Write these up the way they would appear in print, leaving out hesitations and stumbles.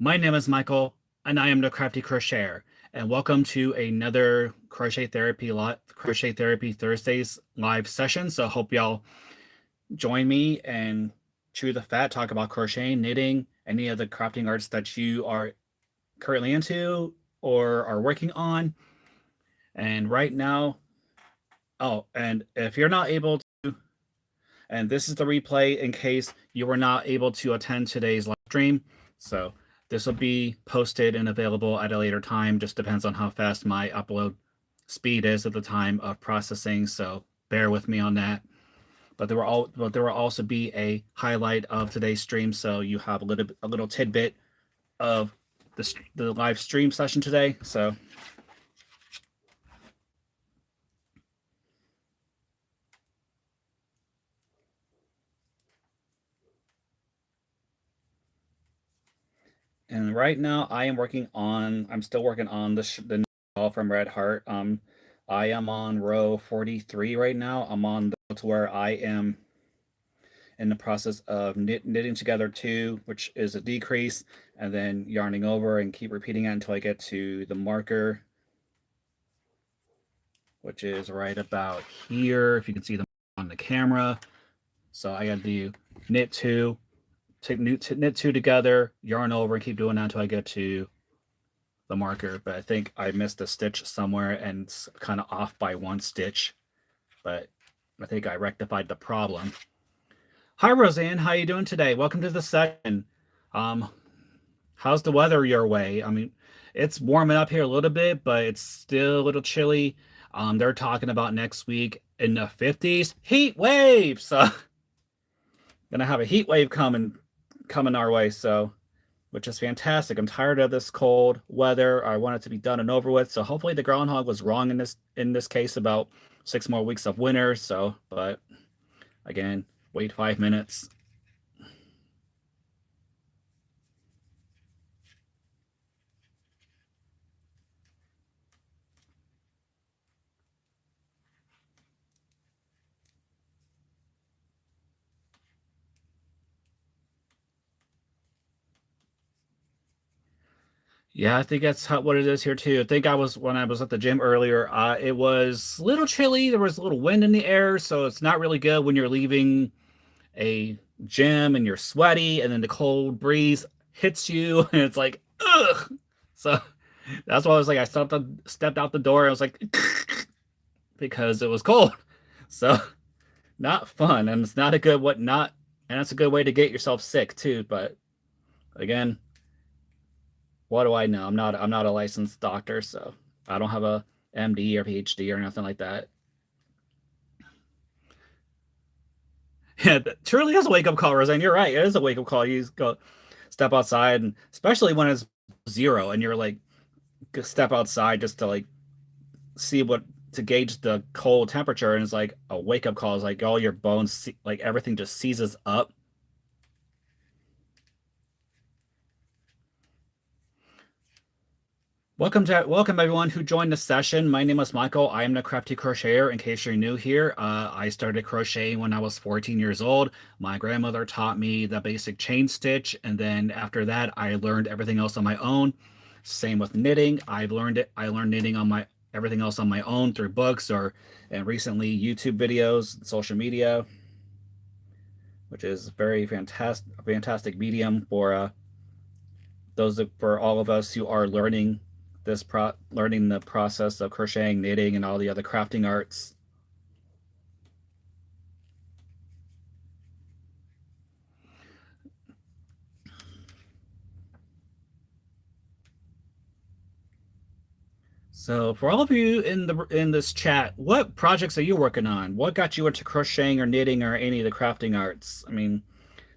My name is Michael, and I am the Crafty Crocheter, and welcome to another Crochet Therapy Thursdays live session. So hope y'all join me and chew the fat, talk about crocheting, knitting, any of the crafting arts that you are currently into or are working on. And right now, and if you're not able to, and this is the replay in case you were not able to attend today's live stream. So this will be posted and available at a later time. Just depends on how fast my upload speed is at the time of processing. So bear with me on that. But there will also be a highlight of today's stream, so you have a little tidbit of the live stream session today. So. And right now, I'm still working on the all from Red Heart. I am on row 43 right now. I'm on the to where I am in the process of knitting together two, which is a decrease, and then yarning over and keep repeating it until I get to the marker, which is right about here. If you can see them on the camera. So I got to do knit two, knit two together, yarn over, and keep doing that until I get to the marker. But I think I missed a stitch somewhere and it's kind of off by one stitch. But I think I rectified the problem. Hi, Roseanne. How you doing today? Welcome to the session. How's the weather your way? I mean, it's warming up here a little bit, but it's still a little chilly. They're talking about next week in the 50s. Heat wave! So gonna have a heat wave coming our way, so which is fantastic. I'm tired of this cold weather. I want it to be done and over with. So hopefully the groundhog was wrong in this case about 6 more weeks of winter. So, but again, wait 5 minutes. Yeah, I think that's what it is here too. I think when I was at the gym earlier, it was a little chilly. There was a little wind in the air, so it's not really good when you're leaving a gym and you're sweaty, and then the cold breeze hits you, and it's like, ugh. So that's why I was like, I stepped out the door. And I was like, because it was cold. So not fun, and it's not a good and that's a good way to get yourself sick too. But again, what do I know? I'm not a licensed doctor, so I don't have a MD or PhD or nothing like that. Yeah, that truly is a wake up call, Roseanne. You're right. It is a wake up call. You go step outside, and especially when it's 0 and you're like step outside just to like see what to gauge the cold temperature, and it's like a wake up call. Is like all your bones, like everything just seizes up. Welcome everyone who joined the session. My name is Michael. I am the Crafty Crocheter. In case you're new here, I started crocheting when I was 14 years old. My grandmother taught me the basic chain stitch, and then after that, I learned everything else on my own. Same with knitting. I learned knitting on my everything else on my own through books and recently YouTube videos, social media, which is very fantastic medium for for all of us who are learning learning the process of crocheting, knitting, and all the other crafting arts. So for all of you in this chat, what projects are you working on? What got you into crocheting or knitting or any of the crafting arts? I mean,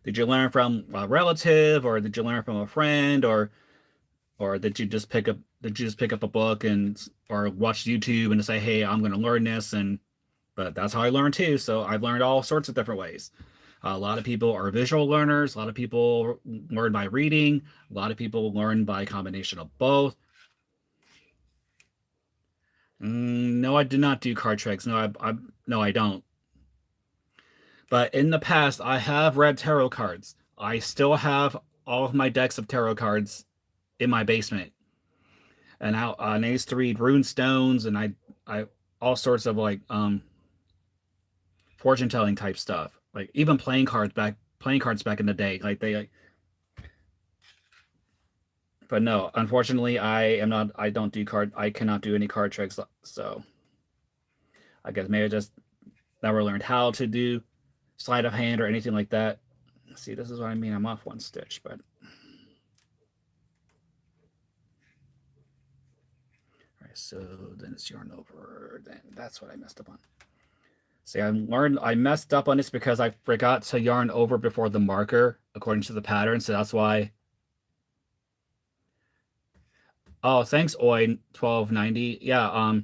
did you learn from a relative, or did you learn from a friend, or did you just pick up a book and or watch YouTube and say, hey, I'm going to learn this? And but that's how I learned too. So I've learned all sorts of different ways. A lot of people are visual learners. A lot of people learn by reading. A lot of people learn by a combination of both. No, I do not do card tricks. No, I don't. But in the past, I have read tarot cards. I still have all of my decks of tarot cards in my basement, and I used to read rune stones, and I all sorts of like fortune telling type stuff, like even playing cards back in the day, like they like. But no, unfortunately, I don't do card. I cannot do any card tricks. So I guess maybe I just never learned how to do sleight of hand or anything like that. See, this is what I mean. I'm off one stitch, but all right. So then it's yarn over. Then that's what I messed up on. See, I messed up on this because I forgot to yarn over before the marker according to the pattern. So that's why. Oh, thanks, Oi1290. Yeah,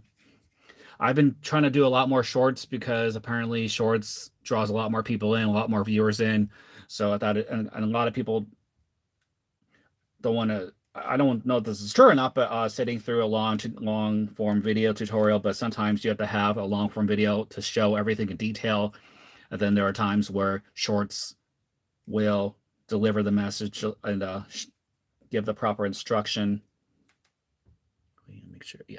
I've been trying to do a lot more shorts because apparently shorts draws a lot more people in, a lot more viewers in. So I thought, and a lot of people don't want to. I don't know if this is true or not, but sitting through a long form video tutorial, but sometimes you have to have a long form video to show everything in detail. And then there are times where shorts will deliver the message and give the proper instruction. Make sure, yeah.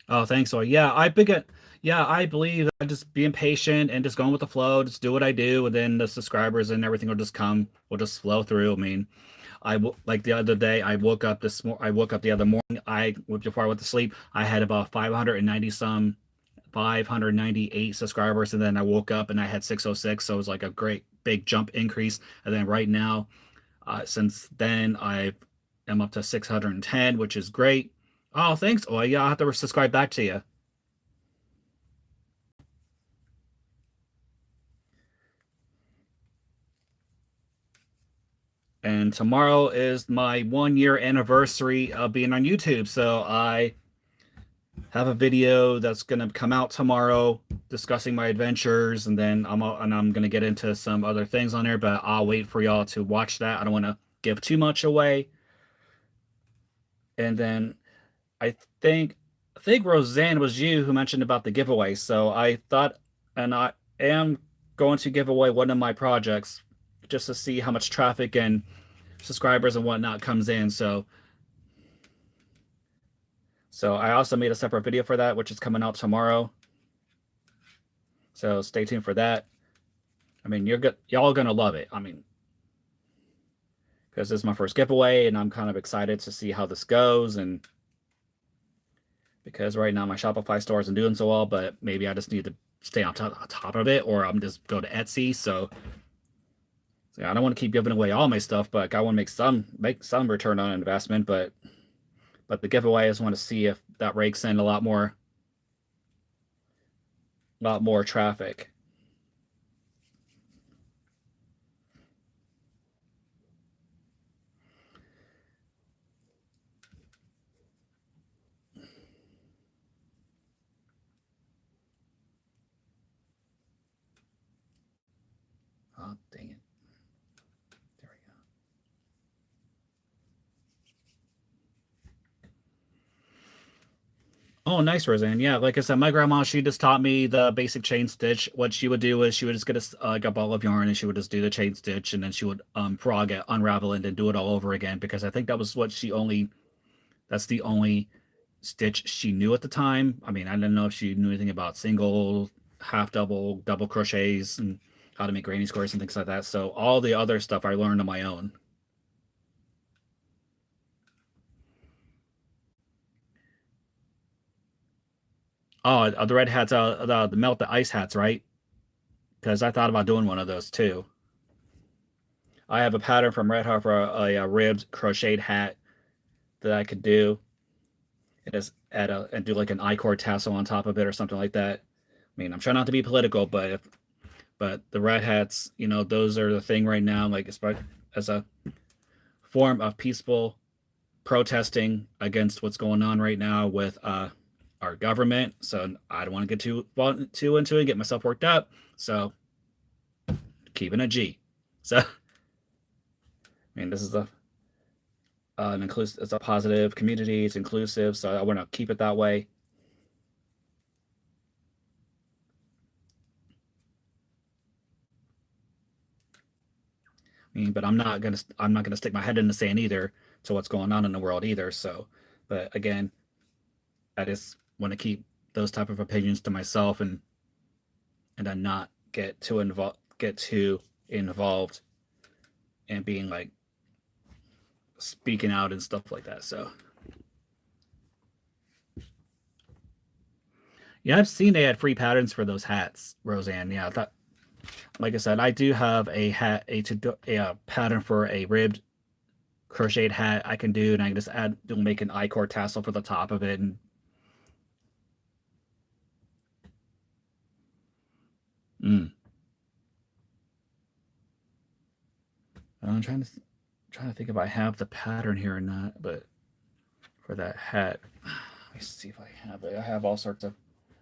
Oh, thanks. So yeah, I believe that just being patient and just going with the flow, just do what I do, and then the subscribers and everything will just flow through. I mean, like the other day, I woke up the other morning, before I went to sleep, I had about 598 subscribers, and then I woke up and I had 606, so it was like a great big jump increase. And then right now, since then, I am up to 610, which is great. Oh, thanks. Oh, yeah, I'll have to subscribe back to you. And tomorrow is my 1 year anniversary of being on YouTube. So I have a video that's gonna come out tomorrow discussing my adventures, and then I'm gonna get into some other things on there, but I'll wait for y'all to watch that. I don't want to give too much away. And then I think I think Roseanne was you who mentioned about the giveaway. So I thought, and I am going to give away one of my projects just to see how much traffic and subscribers and whatnot comes in. So I also made a separate video for that, which is coming out tomorrow. So stay tuned for that. I mean, y'all gonna love it. I mean, because this is my first giveaway, and I'm kind of excited to see how this goes. And because right now my Shopify store isn't doing so well, but maybe I just need to stay on top of it, or I'm just go to Etsy. So yeah, I don't want to keep giving away all my stuff, but I want to make some return on investment. But the giveaway, I just want to see if that rakes in a lot more traffic. Oh, dang it. There we go. Oh, nice, Roseanne. Yeah, like I said, my grandma, she just taught me the basic chain stitch. What she would do is she would just get like a ball of yarn, and she would just do the chain stitch, and then she would frog it, unravel it, and do it all over again, because I think that was that's the only stitch she knew at the time. I mean, I didn't know if she knew anything about single, half double, double crochets, and how to make granny squares and things like that. So all the other stuff I learned on my own. Oh, the red hats, the melt the ice hats, right? Because I thought about doing one of those too. I have a pattern from Red Hat for a ribbed crocheted hat that I could do. It is and do like an I-cord tassel on top of it or something like that. I mean, I'm trying not to be political, but the red hats, those are the thing right now. Like as a form of peaceful protesting against what's going on right now with our government. So I don't want to get too into it and get myself worked up. So keeping a G. So I mean, this is inclusive. It's a positive community. It's inclusive, so I want to keep it that way. I mean, but I'm not gonna stick my head in the sand either to what's going on in the world either. So, but again, I just want to keep those type of opinions to myself and then not get too involved and being like speaking out and stuff like that. So yeah, I've seen they had free patterns for those hats, Roseanne. Yeah, that, like I said, I do have a hat a pattern for a ribbed crocheted hat I can do, and I can just make an I-cord tassel for the top of it. And mm, I'm trying to think if I have the pattern here or not, but for that hat, let me see if I have it. I have all sorts of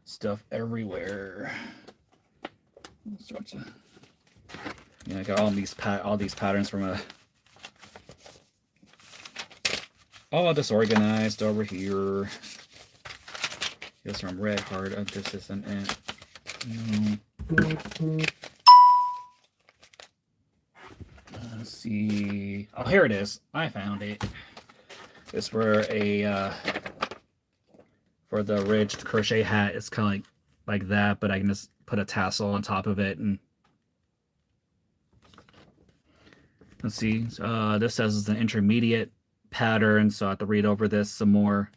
stuff everywhere. All sorts of, yeah, I got all these patterns from a all disorganized over here. This from Red Heart. This isn't it. Let's see. Oh, here it is. I found it. It's for a for the ridged crochet hat. It's kind of like that, but I can just put a tassel on top of it. And let's see. This says it's an intermediate pattern, so I have to read over this some more.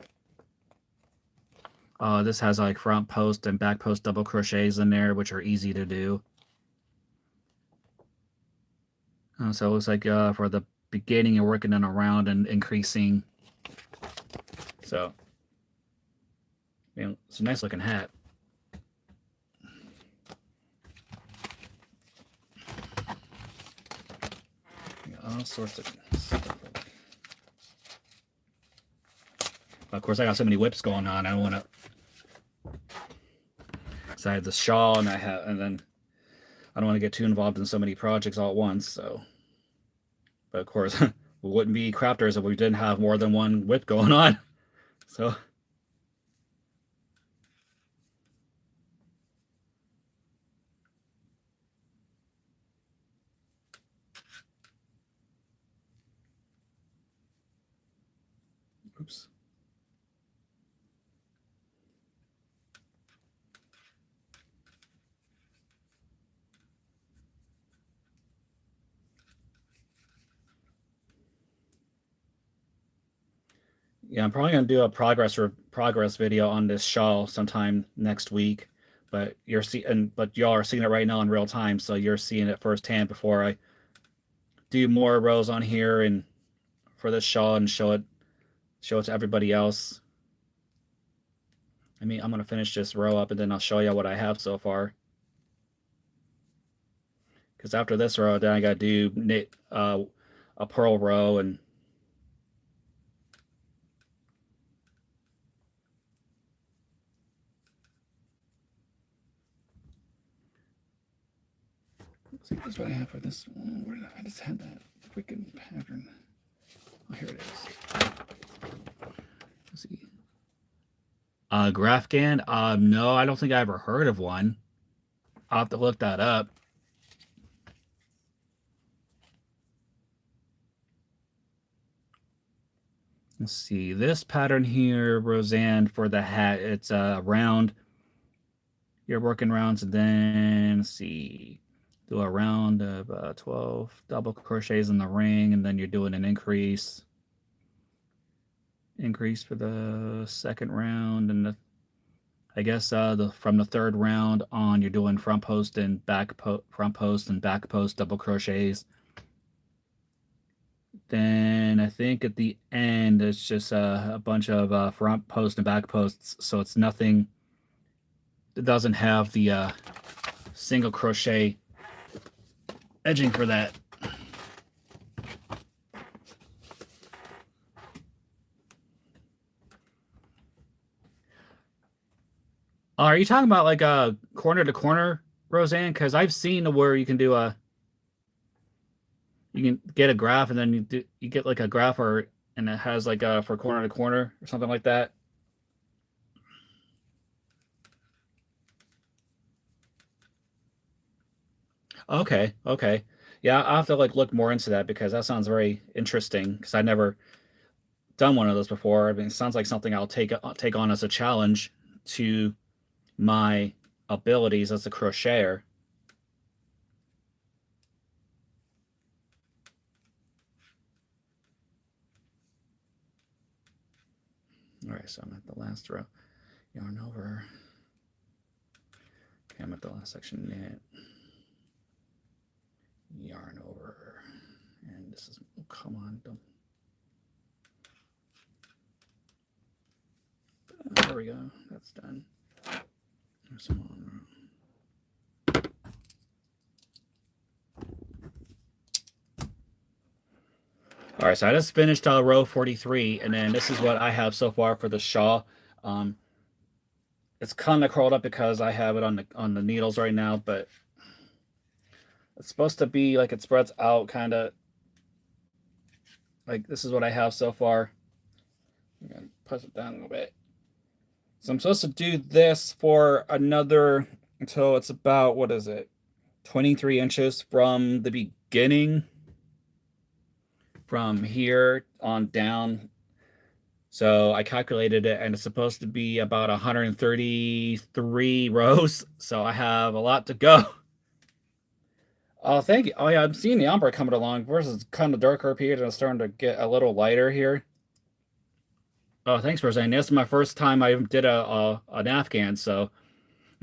This has like front post and back post double crochets in there, which are easy to do. So it looks like for the beginning, you're working in around and increasing. So, it's a nice looking hat. All sorts of stuff. Of course, I got so many whips going on. I don't want to. So I have the shawl, and then I don't want to get too involved in so many projects all at once. So, but of course, we wouldn't be crafters if we didn't have more than one whip going on. So. Oops. Yeah, I'm probably gonna do a progress video on this shawl sometime next week. But y'all are seeing it right now in real time, so you're seeing it firsthand before I do more rows on here and for this shawl and show it to everybody else. I mean, I'm gonna finish this row up and then I'll show you what I have so far. Because after this row, then I gotta do knit a purl row and let's see, that's what I have for this one. Where did I just had that freaking pattern? Oh, here it is. Let's see. Grafgan? No, I don't think I ever heard of one. I'll have to look that up. Let's see. This pattern here, Roseanne, for the hat, it's a round. You're working rounds, and then let's see. Do a round of 12 double crochets in the ring, and then you're doing an increase for the second round, and I guess from the third round on, you're doing front post and back post double crochets. Then I think at the end it's just a bunch of front post and back posts, so it's nothing. It doesn't have the single crochet edging for that. Are you talking about like a corner to corner, Roseanne? Because I've seen where you can do you can get a graph and then you get like a graph or and it has like a for corner to corner or something like that. Okay, okay. Yeah, I'll have to like look more into that because that sounds very interesting because I never done one of those before. I mean, it sounds like something I'll take on as a challenge to my abilities as a crocheter. All right, so I'm at the last row. Yarn over. Okay, I'm at the last section. Knit. Yarn over. And this is, oh, come on. Don't. There we go. That's done. There's some on. All right, so I just finished row 43, and then this is what I have so far for the shawl. It's kind of curled up because I have it on the needles right now, but it's supposed to be like it spreads out kind of like this is what I have so far. I'm gonna push it down a little bit. So I'm supposed to do this for another until it's about, what is it, 23 inches from the beginning, from here on down. So I calculated it, and it's supposed to be about 133 rows. So I have a lot to go. Oh, thank you. Oh, yeah, I'm seeing the ombre coming along. First, it's kind of darker up here, and it's starting to get a little lighter here. Oh, thanks for saying. This is my first time I did an Afghan, so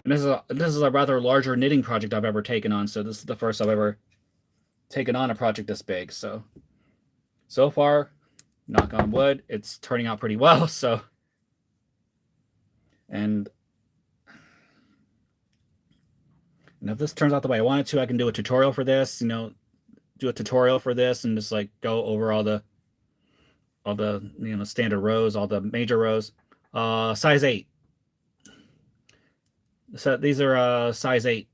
this is a rather larger knitting project I've ever taken on. So this is the first I've ever taken on a project this big. So far, knock on wood, it's turning out pretty well. So, and if this turns out the way I want it to, I can do a tutorial for this. Do a tutorial for this and just like go over all the standard rows, all the major rows. Size 8. So these are size 8.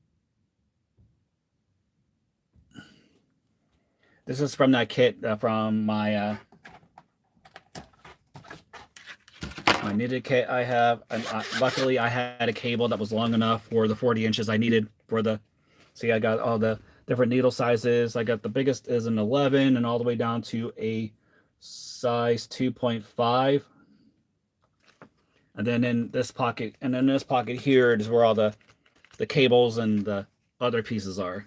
This is from that kit from my my knitted kit I have. And luckily, I had a cable that was long enough for the 40 inches I needed for the. See, I got all the different needle sizes. I got the biggest is an 11 and all the way down to a size 2.5. And then in this pocket, here is where all the cables and the other pieces are.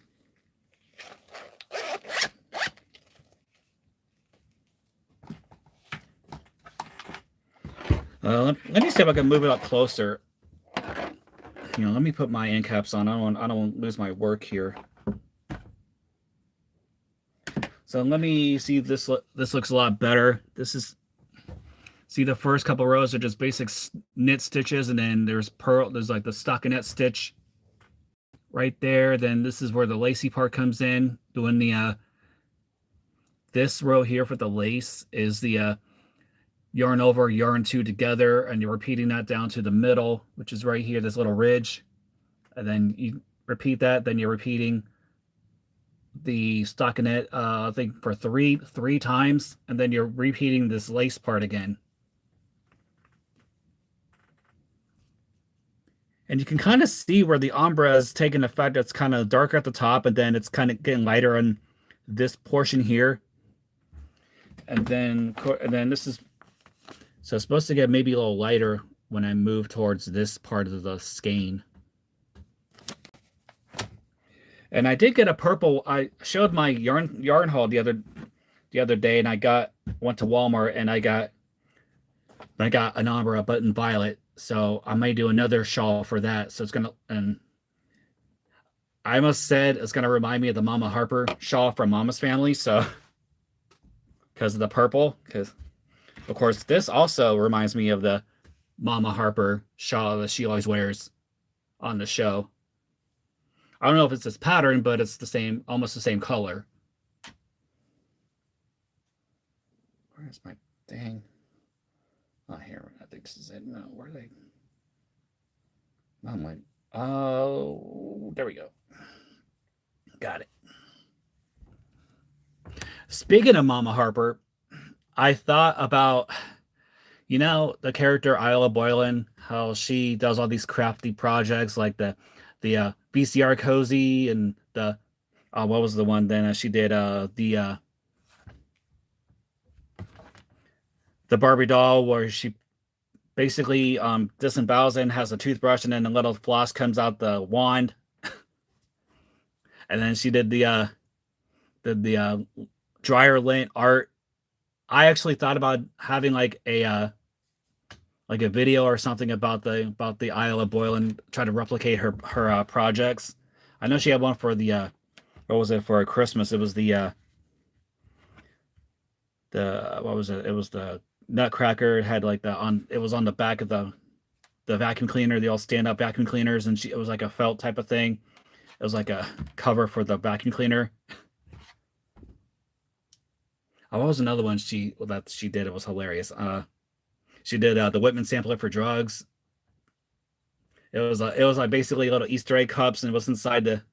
Let me see if I can move it up closer. Let me put my end caps on. I don't want to lose my work here. So let me see if this looks a lot better. See, the first couple rows are just basic knit stitches, and then there's like the stockinette stitch right there. Then this is where the lacy part comes in. Doing the this row here for the lace is the yarn over, yarn two together, and you're repeating that down to the middle, which is right here, this little ridge. And then you repeat that, then you're repeating the stockinette, I think for three times, and then you're repeating this lace part again. And you can kind of see where the ombre is taking effect. It's kind of darker at the top, and then it's kind of getting lighter on this portion here. And then this is, so it's supposed to get maybe a little lighter when I move towards this part of the skein. And I did get a purple. I showed my yarn haul the other day, and I went to Walmart and I got an ombre button violet. So I may do another shawl for that. So it's gonna, and I almost said it's gonna remind me of the Mama Harper shawl from Mama's Family. So because of the purple, because of course this also reminds me of the Mama Harper shawl that she always wears on the show. I don't know if it's this pattern, but it's the same, almost the same color. Where's my dang? Oh, here. I think this is it. No, where are they? Oh my. Oh, there we go. Got it. Speaking of Mama Harper, I thought about, the character Isla Boylan, how she does all these crafty projects like the VCR cozy and the what was the one then she did the Barbie doll where she basically disembowels it and has a toothbrush and then a little floss comes out the wand, and then she did the dryer lint art. I actually thought about having like a video or something about the Isle of Boylan, try to replicate her projects. I know she had one for the what was it for Christmas? It was the what was it? It was the Nutcracker. It had like the on it was on the back of the vacuum cleaner, the all stand up vacuum cleaners, and it was like a felt type of thing. It was like a cover for the vacuum cleaner. Oh, what was another one that she did? It was hilarious. She did the Whitman sampler for drugs. It was like basically little Easter egg cups, and it was inside the.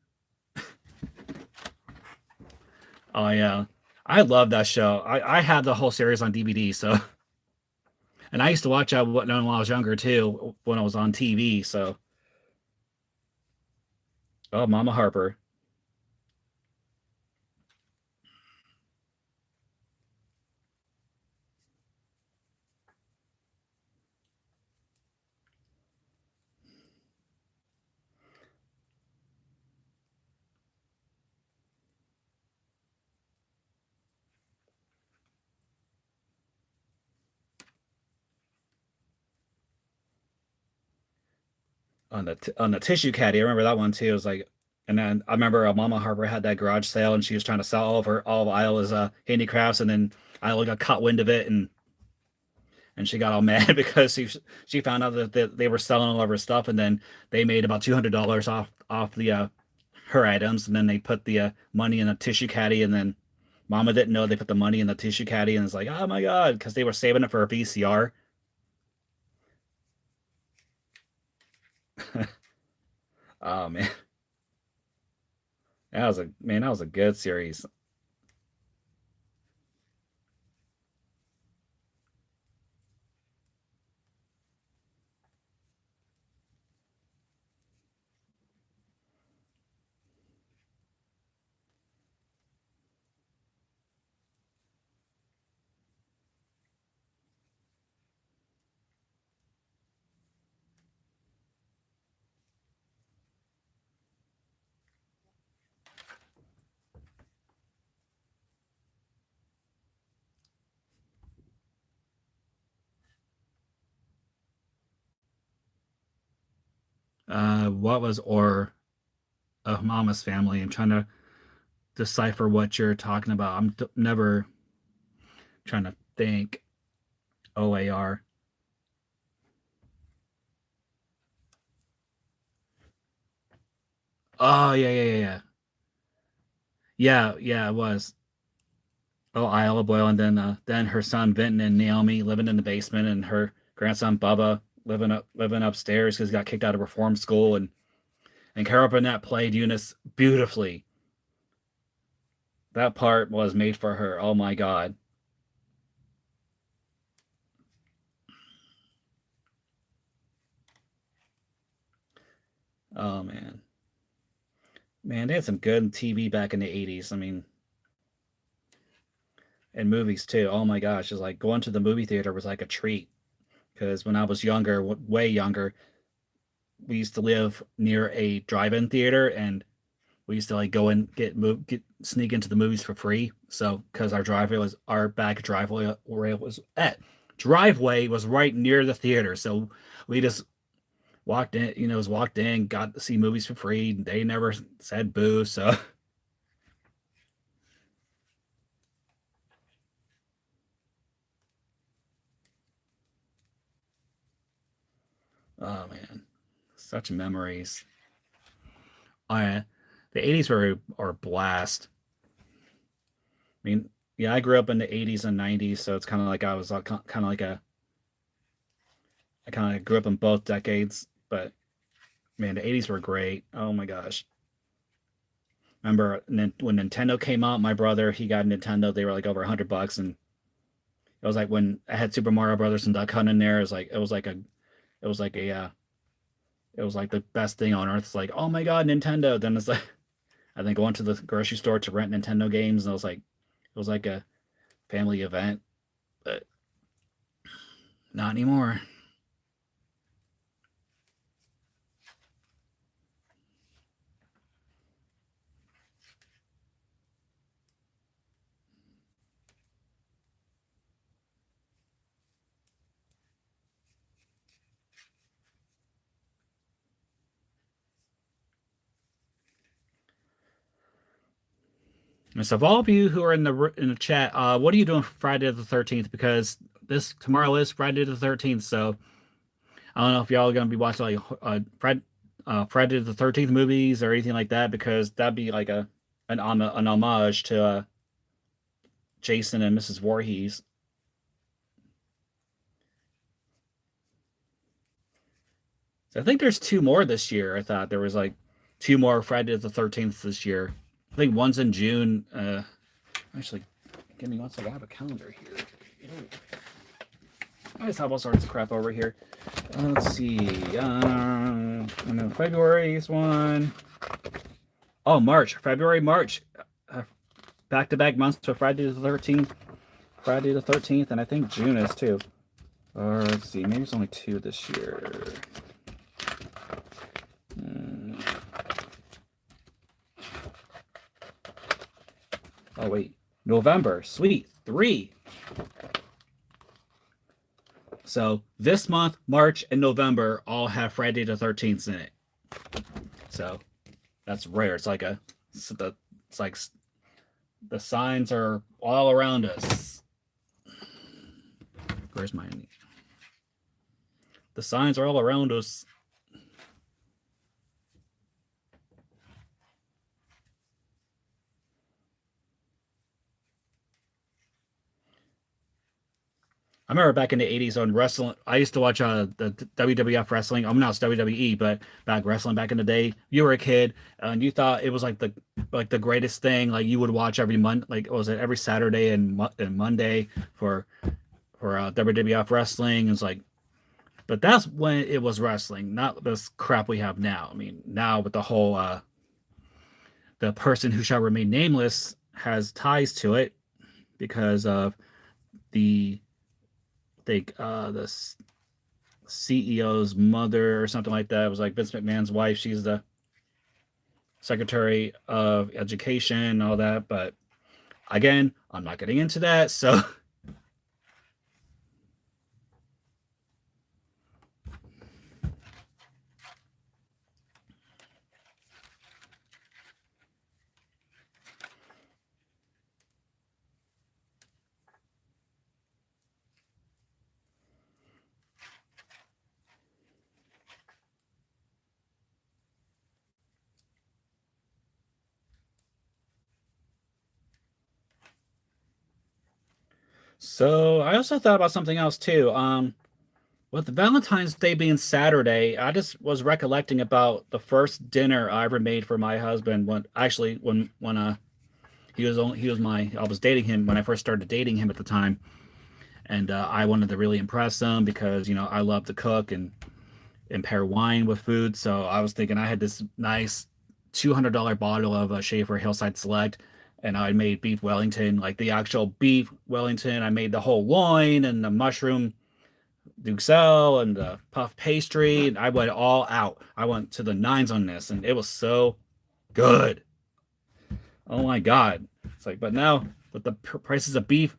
Oh yeah, I love that show. I had the whole series on DVD. So, and I used to watch when I was younger too, when I was on TV. So, oh, Mama Harper. On the tissue caddy. I remember that one too. It was like, and then I remember Mama Harper had that garage sale, and she was trying to sell all of Isla's handicrafts, and then Isla got caught wind of it, and she got all mad because she found out that they were selling all of her stuff, and then they made about $200 off the her items, and then they put the money in a tissue caddy, and then Mama didn't know they put the money in the tissue caddy, and it's like, oh my god, because they were saving it for a VCR. Oh man, that was a good series. What was or Mama's Family? I'm trying to decipher what you're talking about. Never trying to think. OAR. Oh yeah, yeah, yeah, yeah. Yeah, yeah, it was. Oh, Isla Boyle, and then her son Vinton and Naomi living in the basement, and her grandson Bubba living upstairs because he got kicked out of reform school, and Carol Burnett played Eunice beautifully. That part was made for her. Oh my god. Oh man, they had some good TV back in the '80s. I mean, and movies too. Oh my gosh, it's like going to the movie theater was like a treat because when I was younger, way younger, we used to live near a drive-in theater, and we used to like go and get sneak into the movies for free. So because our back driveway was right near the theater, so we just walked in, got to see movies for free. They never said boo. So oh man, such memories. I The '80s are a blast. I mean, yeah, I grew up in the '80s and '90s, so it's kind of like I was kind of like a I kind of grew up in both decades. But man, the '80s were great. Oh my gosh. Remember when Nintendo came out? My brother, he got a Nintendo. They were like over $100, and It was like when I had Super Mario Brothers and Duck Hunt in there. It was like a it was like the best thing on earth. It's like, oh my god, Nintendo. Then it's like I think going to the grocery store to rent Nintendo games, and it was like a family event, but not anymore. And so, of all of you who are in the chat, what are you doing for Friday the 13th? Because this tomorrow is Friday the 13th, so I don't know if y'all are gonna be watching like Friday the 13th movies or anything like that, because that'd be like an homage to Jason and Mrs. Voorhees. So I think there's two more this year. I thought there was like two more Friday the 13th this year. I think one's in June. Actually, give me one second. I have a calendar here. I just have all sorts of crap over here. Let's see. I know February's one. Oh, March. February, March. Back-to-back months to Friday the 13th. Friday the 13th, and I think June is too. Or let's see. Maybe it's only two this year. Oh, wait. November. Sweet. 3. So this month, March, and November all have Friday the 13th in it. So that's rare. It's like the signs are all around us. Where's my? The signs are all around us. I remember back in the 80s on wrestling, I used to watch the WWF wrestling. I'm not WWE, but back wrestling back in the day. You were a kid and you thought it was like the greatest thing. Like you would watch every month, like was it every Saturday and Monday for WWF wrestling. It's like, but that's when it was wrestling, not this crap we have now. I mean, now with the whole the person who shall remain nameless has ties to it because of the the CEO's mother or something like that. It was like Vince McMahon's wife. She's the Secretary of Education and all that. But again, I'm not getting into that. So So I also thought about something else too. With Valentine's Day being Saturday, I just was recollecting about the first dinner I ever made for my husband when he was my I was dating him when I first started dating him at the time, and I wanted to really impress him because I love to cook and pair wine with food. So I was thinking I had this nice $200 bottle of Schaefer Hillside Select, and I made beef Wellington, like the actual beef Wellington. I made the whole loin and the mushroom Duxelle and the puff pastry, and I went all out. I went to the nines on this, and it was so good. Oh my god! It's like, but now with the prices of beef.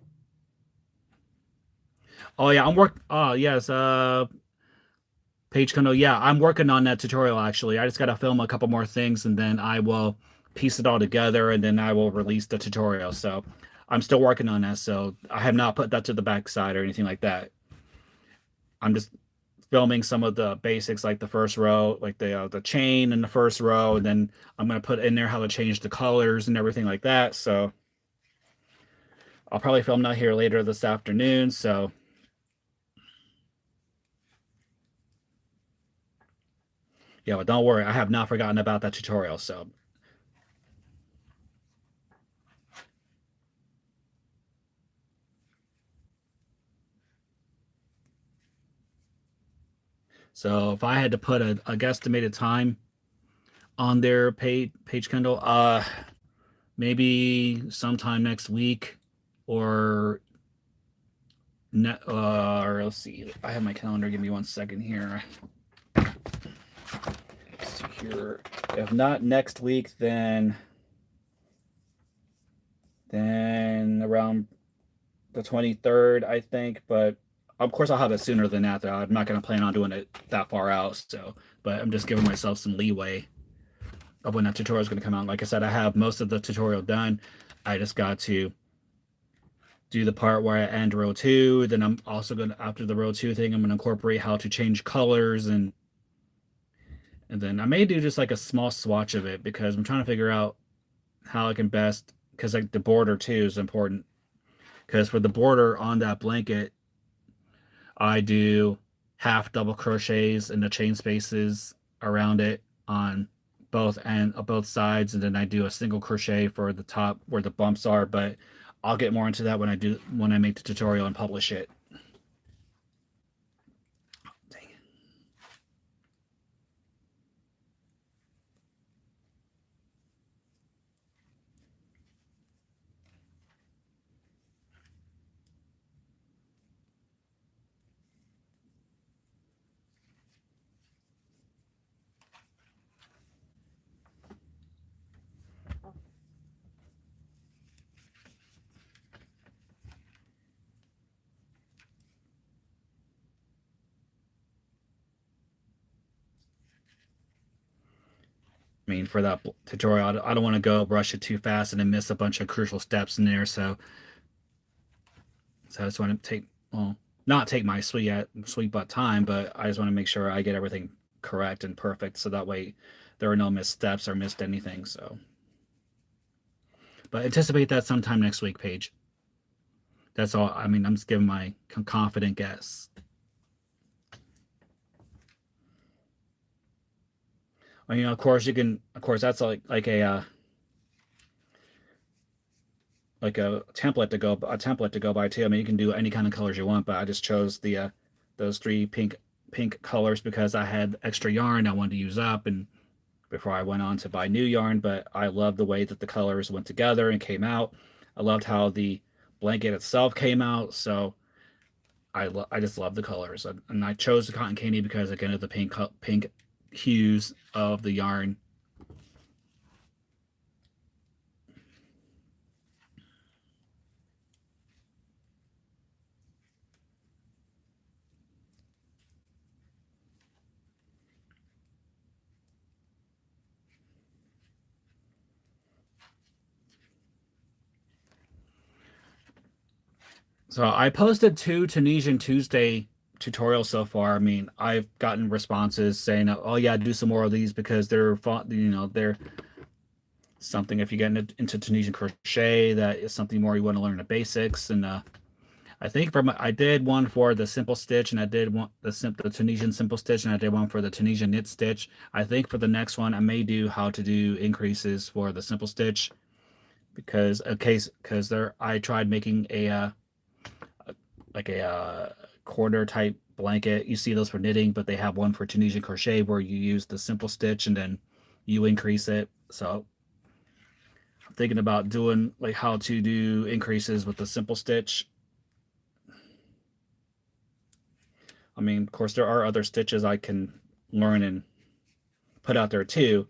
Oh yeah, I'm work. Oh yes, Page Kono. Yeah, I'm working on that tutorial actually. I just gotta film a couple more things, and then I will piece it all together, and then I will release the tutorial. So I'm still working on that. So I have not put that to the backside or anything like that. I'm just filming some of the basics, like the first row, like the chain in the first row, and then I'm gonna put in there how to change the colors and everything like that. So I'll probably film that here later this afternoon. So yeah, but don't worry, I have not forgotten about that tutorial. So So if I had to put a guesstimated time on their page Kindle, maybe sometime next week, or or let's see. I have my calendar. Give me 1 second here. Let's see here. If not next week, then around the 23rd, I think. But of course, I'll have it sooner than that. Though I'm not going to plan on doing it that far out. So, but I'm just giving myself some leeway of when that tutorial is going to come out. Like I said, I have most of the tutorial done. I just got to do the part where I end row 2. Then I'm also going to, after the row 2 thing, I'm going to incorporate how to change colors, and then I may do just like a small swatch of it, because I'm trying to figure out how I can best, because like the border too is important. Because for the border on that blanket, I do half double crochets in the chain spaces around it on both sides, and then I do a single crochet for the top where the bumps are. But I'll get more into that when I make the tutorial and publish it. Dang it. I mean, for that tutorial, I don't want to go rush it too fast and then miss a bunch of crucial steps in there. So I just want to not take my sweet butt time, but I just want to make sure I get everything correct and perfect, so that way there are no missteps or missed anything. So, but anticipate that sometime next week, Paige. That's all. I mean, I'm just giving my confident guess. I mean, of course that's like a template to go by too. I mean, you can do any kind of colors you want, but I just chose the those three pink colors because I had extra yarn I wanted to use up, and before I went on to buy new yarn. But I loved the way that the colors went together and came out. I loved how the blanket itself came out. So I just love the colors, and I chose the cotton candy because again of the pink hues of the yarn. So I posted 2 Tunisian Tuesday tutorials so far. I mean, I've gotten responses saying, "Oh yeah, do some more of these because they're fun. They're something. If you get into Tunisian crochet, that is something more you want to learn the basics." And I think I did one for the simple stitch, and I did one the Tunisian simple stitch, and I did one for the Tunisian knit stitch. I think for the next one, I may do how to do increases for the simple stitch, because there I tried making a quarter type blanket. You see those for knitting, but they have one for Tunisian crochet where you use the simple stitch and then you increase it. So I'm thinking about doing like how to do increases with the simple stitch. I mean, of course, there are other stitches I can learn and put out there too.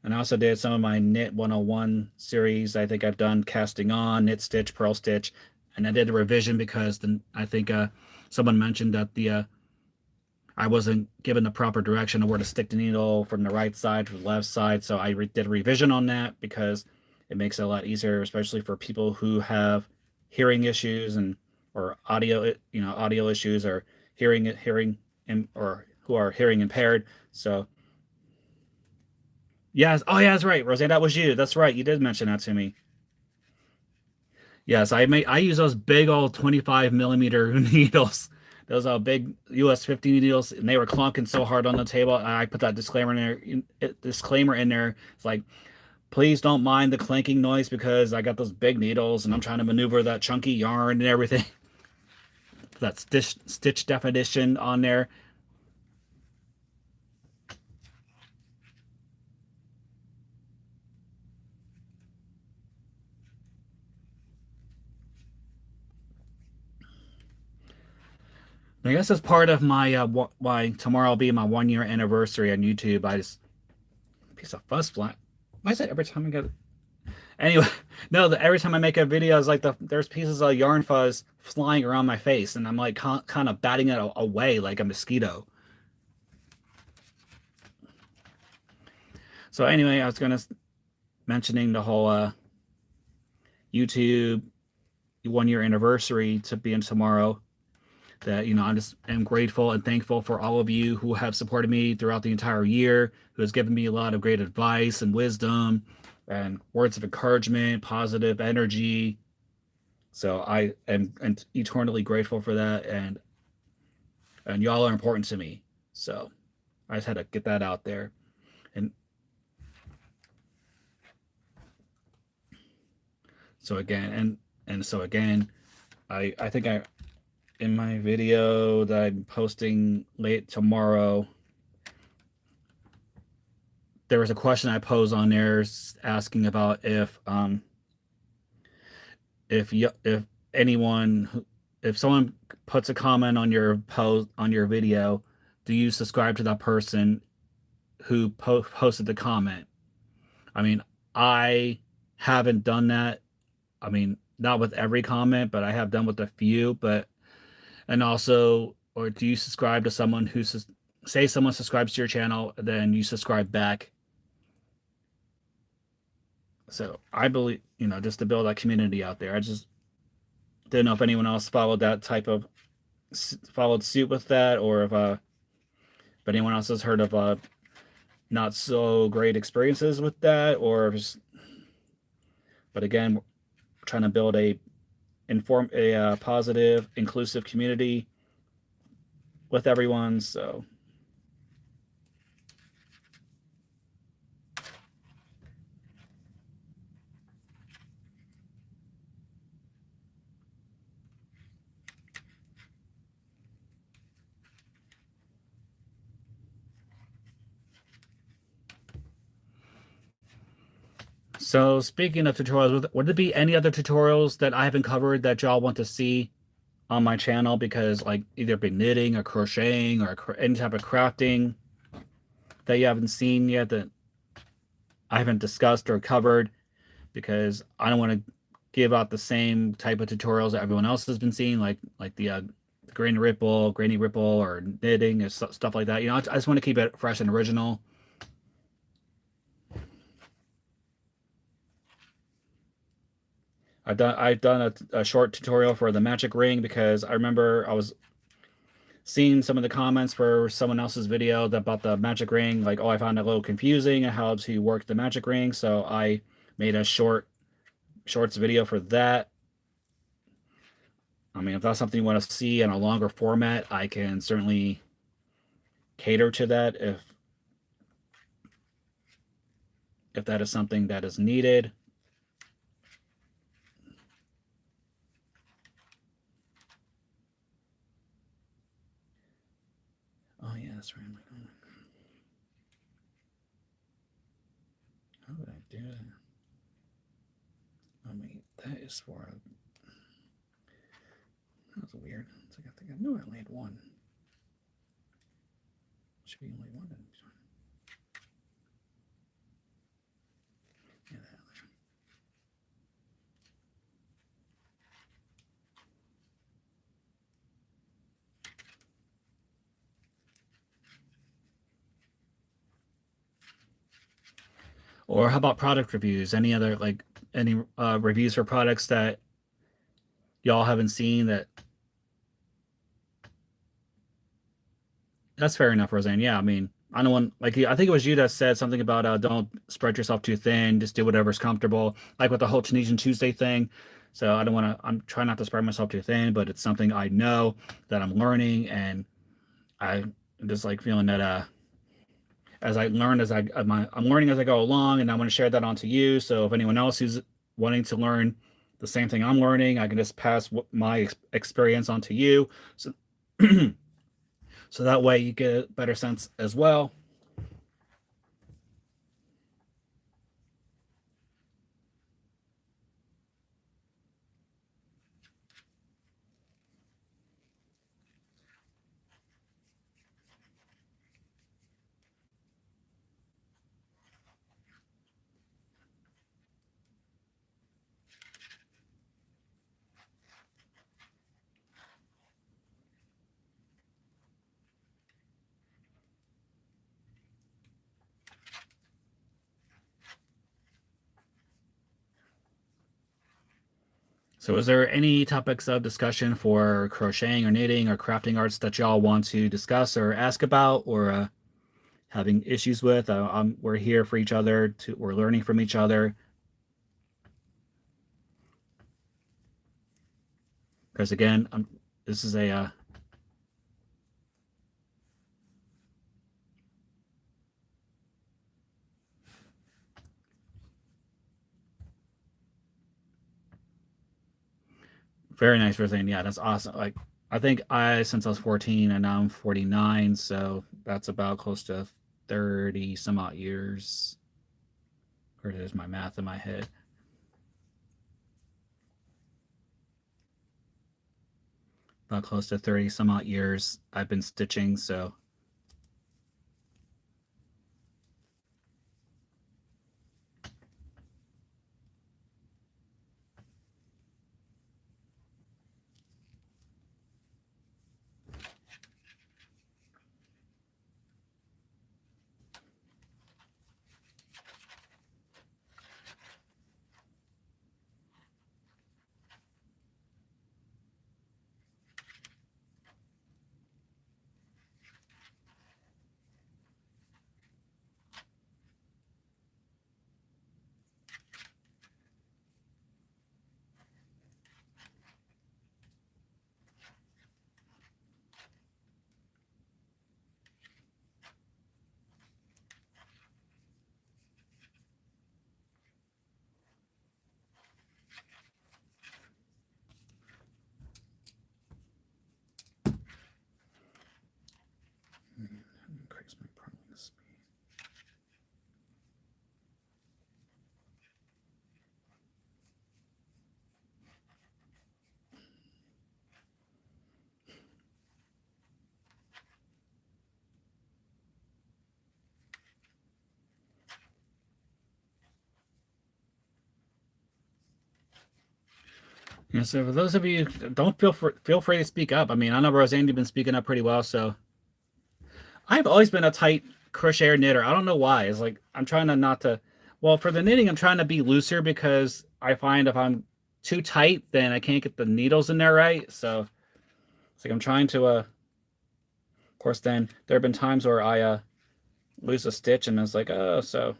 And I also did some of my Knit 101 series. I think I've done casting on, knit stitch, purl stitch, and I did a revision because I think someone mentioned that I wasn't given the proper direction of where to stick the needle from the right side to the left side. So I did a revision on that because it makes it a lot easier, especially for people who have hearing issues or audio issues, or or who are hearing impaired. So yes, oh yeah, that's right, Roseanne, that was you. That's right, you did mention that to me. Yes, I use those big old 25 millimeter needles. those big US 50 needles, and they were clunking so hard on the table. And I put that disclaimer in there. It's like, please don't mind the clanking noise because I got those big needles and I'm trying to maneuver that chunky yarn and everything. That stitch definition on there. I guess as part of my why tomorrow will be my 1 year anniversary on YouTube. I just piece of fuzz flat. Why is it every time I get anyway? No, every time I make a video, it's like there's pieces of yarn fuzz flying around my face, and I'm like kind of batting it away like a mosquito. So anyway, I was gonna mentioning the whole YouTube 1 year anniversary to be in tomorrow. That I just am grateful and thankful for all of you who have supported me throughout the entire year, who has given me a lot of great advice and wisdom and words of encouragement, positive energy. So I am eternally grateful for that, and y'all are important to me. So I just had to get that out there. And so again, I think in my video that I'm posting late tomorrow, there was a question I posed on there asking about if someone puts a comment on your post on your video, do you subscribe to that person who posted the comment? I mean, I haven't done that. I mean, not with every comment, but I have done with a few. And also, or do you subscribe to someone who say someone subscribes to your channel, then you subscribe back? So I believe, just to build that community out there. I just didn't know if anyone else followed suit with that, or if anyone else has heard of not so great experiences with that, or but again, we're trying to build a positive, inclusive community with everyone. So speaking of tutorials, would there be any other tutorials that I haven't covered that y'all want to see on my channel? Because like either been knitting or crocheting or any type of crafting that you haven't seen yet that I haven't discussed or covered, because I don't want to give out the same type of tutorials that everyone else has been seeing, like the granny ripple, or knitting or stuff like that. I just want to keep it fresh and original. I've done a short tutorial for the magic ring, because I remember I was seeing some of the comments for someone else's video about the magic ring, like, oh, I found it a little confusing and how to work the magic ring. So I made a shorts video for that. I mean, if that's something you want to see in a longer format, I can certainly cater to that if that is something that is needed. Oh yeah, that's right. How did I do that? I mean, that is for that was weird. It's like, I think I knew I only had one. Should be only one. Yeah, that other. Or how about product reviews? Any other any reviews for products that y'all haven't seen that? That's fair enough, Roseanne. Yeah, I mean, I don't want, I think it was you that said something about don't spread yourself too thin, just do whatever's comfortable. Like with the whole Tunisian Tuesday thing, So I don't want to. I'm trying not to spread myself too thin, but it's something I know that I'm learning, and I'm just like feeling that as I learn I'm learning as I go along, and I want to share that onto you. So if anyone else who's wanting to learn the same thing I'm learning, I can just pass my experience onto you. So so that way you get a better sense as well. So is there any topics of discussion for crocheting or knitting or crafting arts that y'all want to discuss or ask about, or having issues with? We're here for each other. We're learning from each other. Because again, this is a very nice, Roseanne. Yeah, that's awesome. Like, I think since I was 14 and now I'm 49, so that's about close to 30 some odd years. Or there's my math in my head. About close to 30 some odd years I've been stitching, so increase my purling speed. Yeah, so for those of you, don't feel free to speak up. I mean, I know Roseanne, you've been speaking up pretty well, so I've always been a tight crocheter knitter. I don't know why. It's like I'm trying to not to. Well, for the knitting, I'm trying to be looser because I find if I'm too tight, then I can't get the needles in there right. So it's like I'm trying to. Of course, then there have been times where I lose a stitch, and it's like, oh, so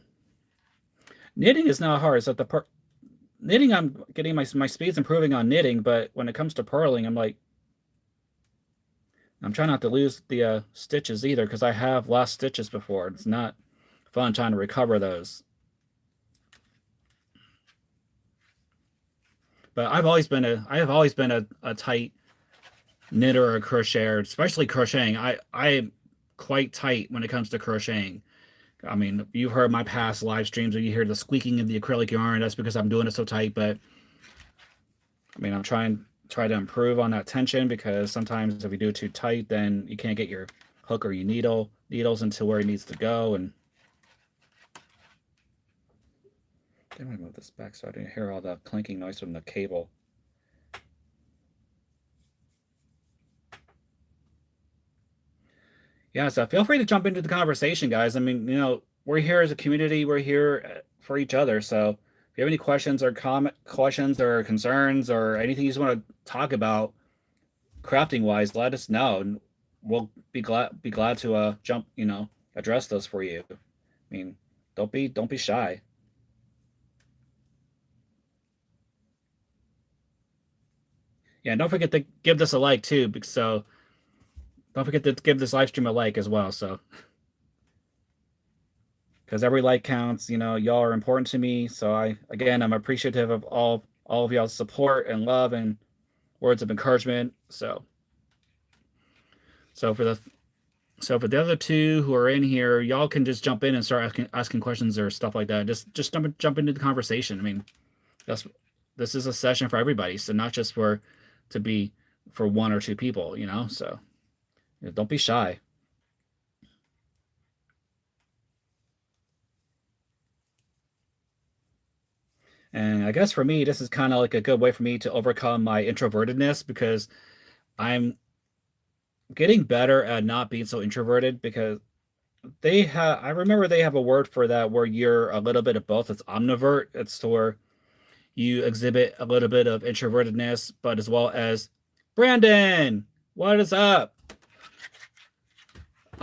knitting is not hard. So the knitting, I'm getting my speed's improving on knitting, but when it comes to purling, I'm trying not to lose the stitches either because I have lost stitches before. It's not fun trying to recover those. But I have always been a tight knitter or a crocheter, especially crocheting. I'm quite tight when it comes to crocheting. I mean, you've heard my past live streams where you hear the squeaking of the acrylic yarn. That's because I'm doing it so tight. But I mean, I'm try to improve on that tension because sometimes if you do it too tight, then you can't get your hook or your needles into where it needs to go. And I'm gonna move this back so I didn't hear all the clinking noise from the cable. Yeah, so feel free to jump into the conversation, guys. I mean, we're here as a community. We're here for each other. So if you have any questions or concerns or anything you just want to talk about crafting wise, let us know, and we'll be glad to jump, address those for you. I mean, don't be shy. Yeah, and don't forget to give this a like too. So don't forget to give this live stream a like as well. So because every like counts, y'all are important to me. So I'm appreciative of all of y'all's support and love and words of encouragement. So for the so for the other two who are in here, y'all can just jump in and start asking questions or stuff like that. Just jump into the conversation. I mean, that's this is a session for everybody, so not just to be for one or two people. So don't be shy. And I guess for me, this is kind of like a good way for me to overcome my introvertedness because I'm getting better at not being so introverted because I remember they have a word for that where you're a little bit of both. It's omnivert. It's where you exhibit a little bit of introvertedness, but as well as Brandon, what is up?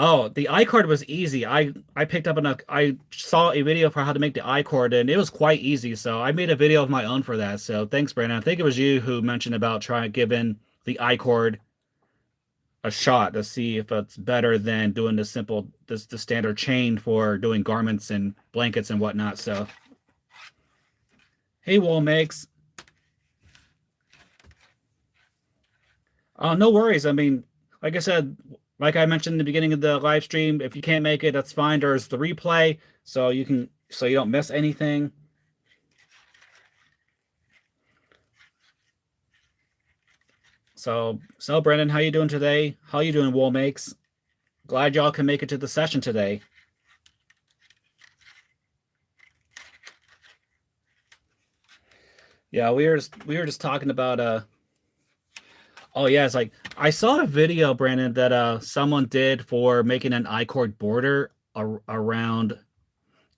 Oh, the iCard was easy. I picked up I saw a video for how to make the iCard and it was quite easy. So I made a video of my own for that. So thanks, Brandon. I think it was you who mentioned about trying giving the iCard a shot to see if it's better than doing the standard chain for doing garments and blankets and whatnot. So hey, Wool makes. No worries. I mean, like I said, like I mentioned in the beginning of the live stream, if you can't make it, that's fine. There's the replay, so you don't miss anything. So Brendan, how you doing today? How you doing, Wool makes? Glad y'all can make it to the session today. Yeah, we were just talking about oh yeah, it's like I saw a video, Brandon, that someone did for making an I-cord border around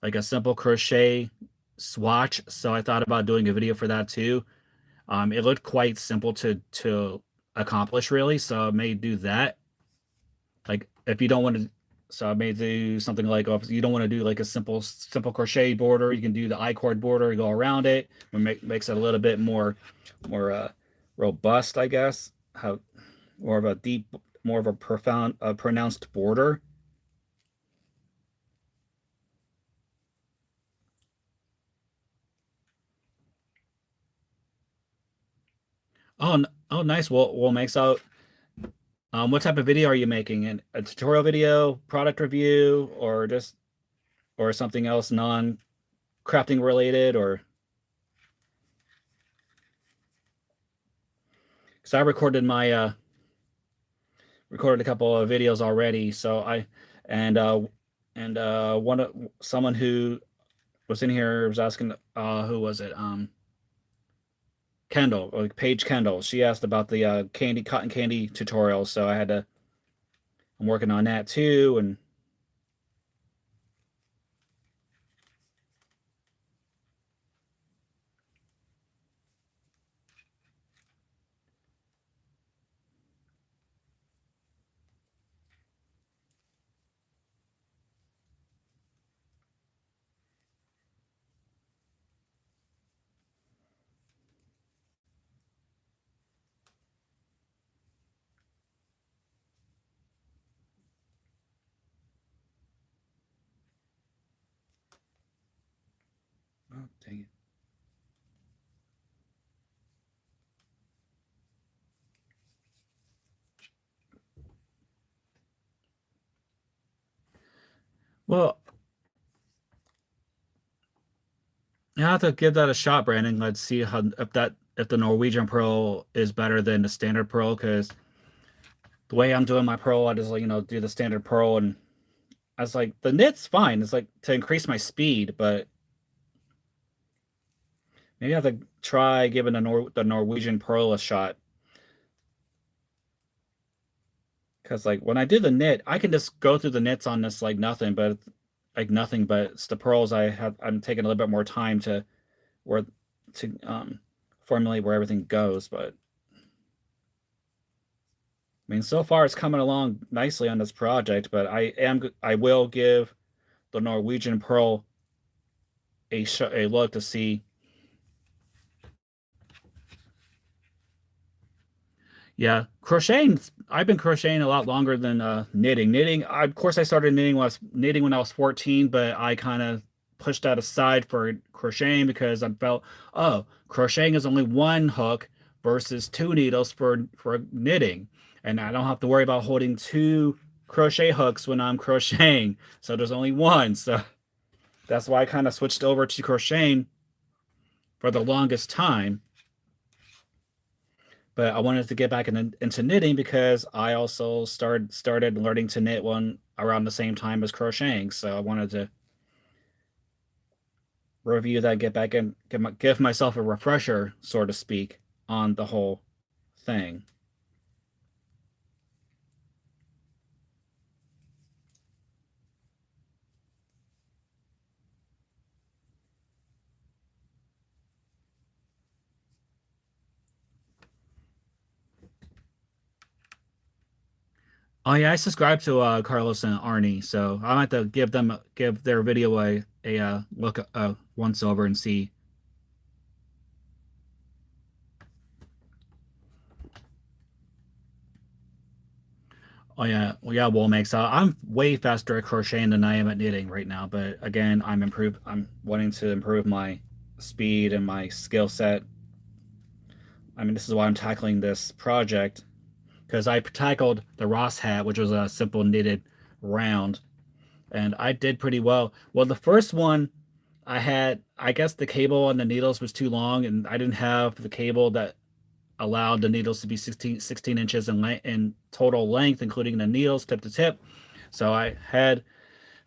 like a simple crochet swatch. So I thought about doing a video for that too. It looked quite simple to accomplish really, so I may do that. Like if you don't want to, so I may do something like if you don't want to do like a simple crochet border, you can do the I-cord border, go around it, makes it a little bit more robust, I guess. How more of a deep, more of a profound, pronounced border. Oh, oh, nice. We'll make so. What type of video are you making? A tutorial video, product review, or something else non-crafting related, or because I recorded a couple of videos already. So and uh and someone who was in here was asking who was it? Kendall, like Paige Kendall. She asked about the cotton candy tutorial, so I'm working on that too. And oh, dang it. Well, I have to give that a shot, Brandon. Let's see how if the Norwegian Pro is better than the standard Pro, because the way I'm doing my Pro, I just like do the standard Pro, and I was like the knit's fine. It's like to increase my speed, but maybe I have to try giving the Norwegian Pro a shot. Because like when I do the knit, I can just go through the knits on this like nothing, but it's the pearls I'm taking a little bit more time where to formulate where everything goes. But I mean, so far it's coming along nicely on this project, but I will give the Norwegian Pearl a look to see. Yeah, crocheting. I've been crocheting a lot longer than knitting. Knitting, of course, I started knitting when I was 14, but I kind of pushed that aside for crocheting because I felt, oh, crocheting is only one hook versus two needles for knitting, and I don't have to worry about holding two crochet hooks when I'm crocheting. So there's only one. So that's why I kind of switched over to crocheting for the longest time. But I wanted to get back into knitting because I also started learning to knit one around the same time as crocheting. So I wanted to review that, get back in, give myself a refresher, so to speak, on the whole thing. Oh yeah, I subscribe to Carlos and Arnie, so I might have to give their video a look once over and see. Oh yeah, well, yeah, wool makes. I'm way faster at crocheting than I am at knitting right now. But again, I'm wanting to improve my speed and my skill set. I mean, this is why I'm tackling this project because I tackled the Ross hat, which was a simple knitted round, and I did pretty well. Well, the first one I guess the cable on the needles was too long, and I didn't have the cable that allowed the needles to be 16 inches in total length, including the needles tip to tip. So I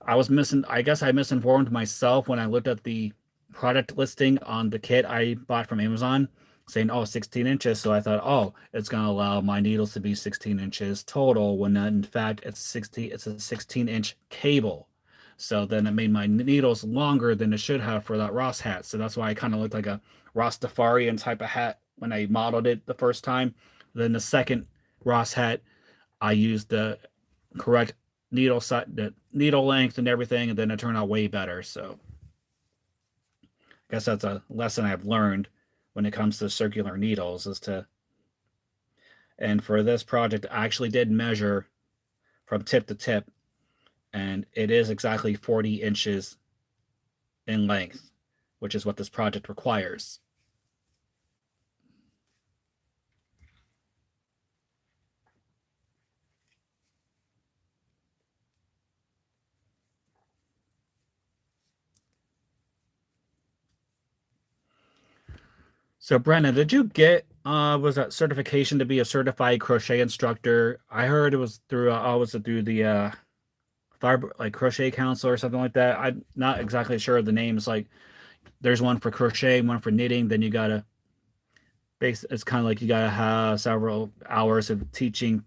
was missing, I guess I misinformed myself when I looked at the product listing on the kit I bought from Amazon saying, oh, 16 inches. So I thought, oh, it's going to allow my needles to be 16 inches total when in fact it's a 16-inch cable. So then it made my needles longer than it should have for that Ross hat. So that's why I kind of looked like a Rastafarian type of hat when I modeled it the first time. Then the second Ross hat, I used the correct the needle length and everything, and then it turned out way better. So I guess that's a lesson I've learned when it comes to circular needles is to. And for this project, I actually did measure from tip to tip, and it is exactly 40 inches in length, which is what this project requires. So, Brenna, did you get was that certification to be a certified crochet instructor? I heard it was through was it through the like Crochet Council or something like that. I'm not exactly sure of the names. Like, there's one for crochet, one for knitting. Then you gotta it's kind of like you gotta have several hours of teaching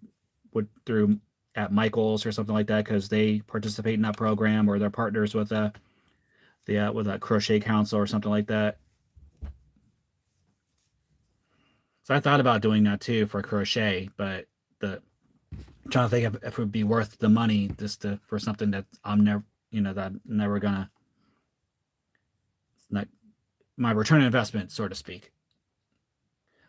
with through at Michael's or something like that because they participate in that program or they're partners with with a Crochet Council or something like that. So I thought about doing that too for crochet, but the I'm trying to think if it would be worth the money just to for something that I'm never that I'm never gonna like my return on investment, so to speak.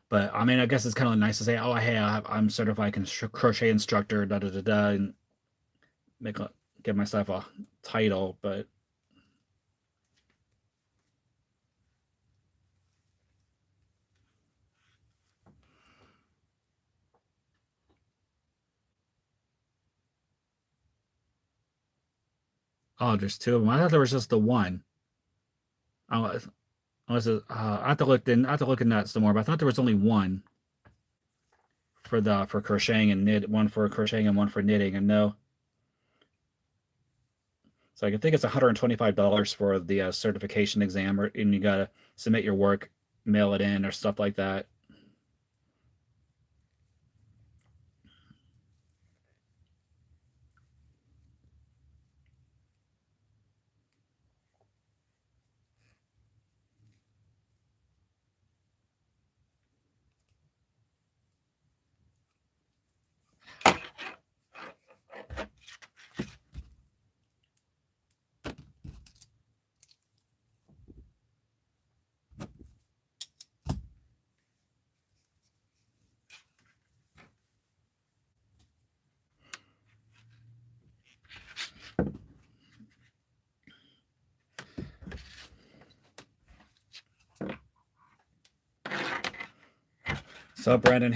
But I mean, I guess it's kind of nice to say, oh, hey, I'm certified crochet instructor, da da da da, and make give myself a title. But oh, there's two of them. I thought there was just the one. Oh, I have to I have to look into that some more. But I thought there was only one for crocheting and knit, one for crocheting and one for knitting. And no, so I think it's $125 for the certification exam, and you gotta submit your work, mail it in, or stuff like that. So Brandon,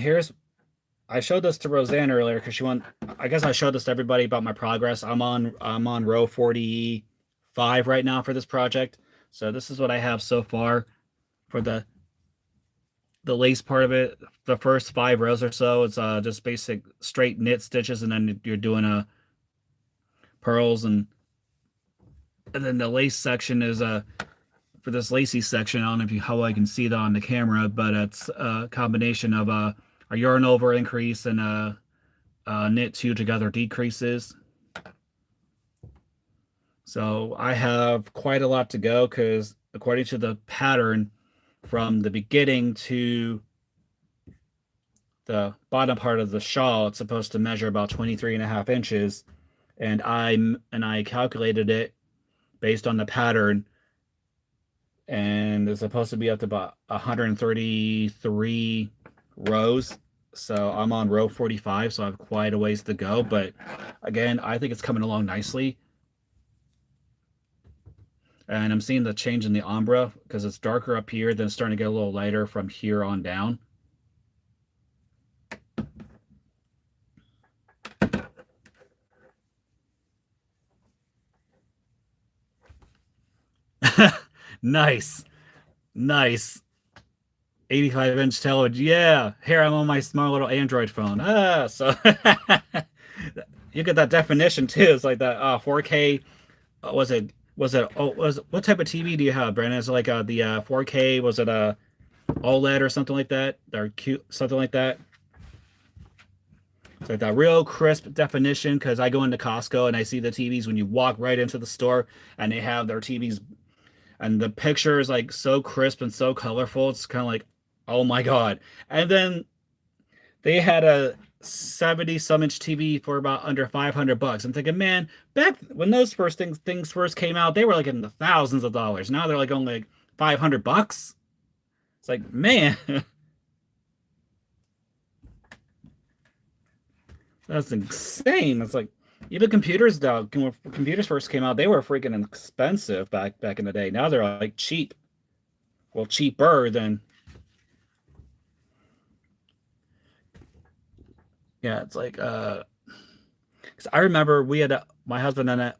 I showed this to Roseanne earlier because I guess I showed this to everybody about my progress. I'm on row 45 right now for this project. So this is what I have so far for the lace part of it. The first 5 rows or so, it's just basic straight knit stitches, and then you're doing pearls, and then the lace section is for this lacy section. I don't know how I can see that on the camera, but it's a combination of a yarn over increase and knit 2 together decreases. So I have quite a lot to go because according to the pattern, from the beginning to the bottom part of the shawl, it's supposed to measure about 23.5 inches, and I calculated it based on the pattern, and it's supposed to be up to about 133 rows. So I'm on row 45, so I have quite a ways to go, but again, I think it's coming along nicely. And I'm seeing the change in the ombre because it's darker up here, then it's starting to get a little lighter from here on down. Nice. Nice. 85-inch television. Yeah. Here I'm on my smart little Android phone. So you get that definition too. It's like that 4K. What type of TV do you have, Brandon? Is it like the 4K? Was it a OLED or something like that? Or cute, something like that? It's like that real crisp definition because I go into Costco and I see the TVs when you walk right into the store and they have their TVs and the picture is like so crisp and so colorful. It's kind of like, oh my God. And then they had a 70 some inch TV for about under $500. I'm thinking, man, back when those things first came out, they were like in the thousands of dollars. Now they're like only like $500. It's like, man, that's insane. It's like even computers though, when computers first came out, they were freaking expensive back in the day. Now they're like cheap. Well, cheaper than yeah, it's like 'cause I remember we had my husband and I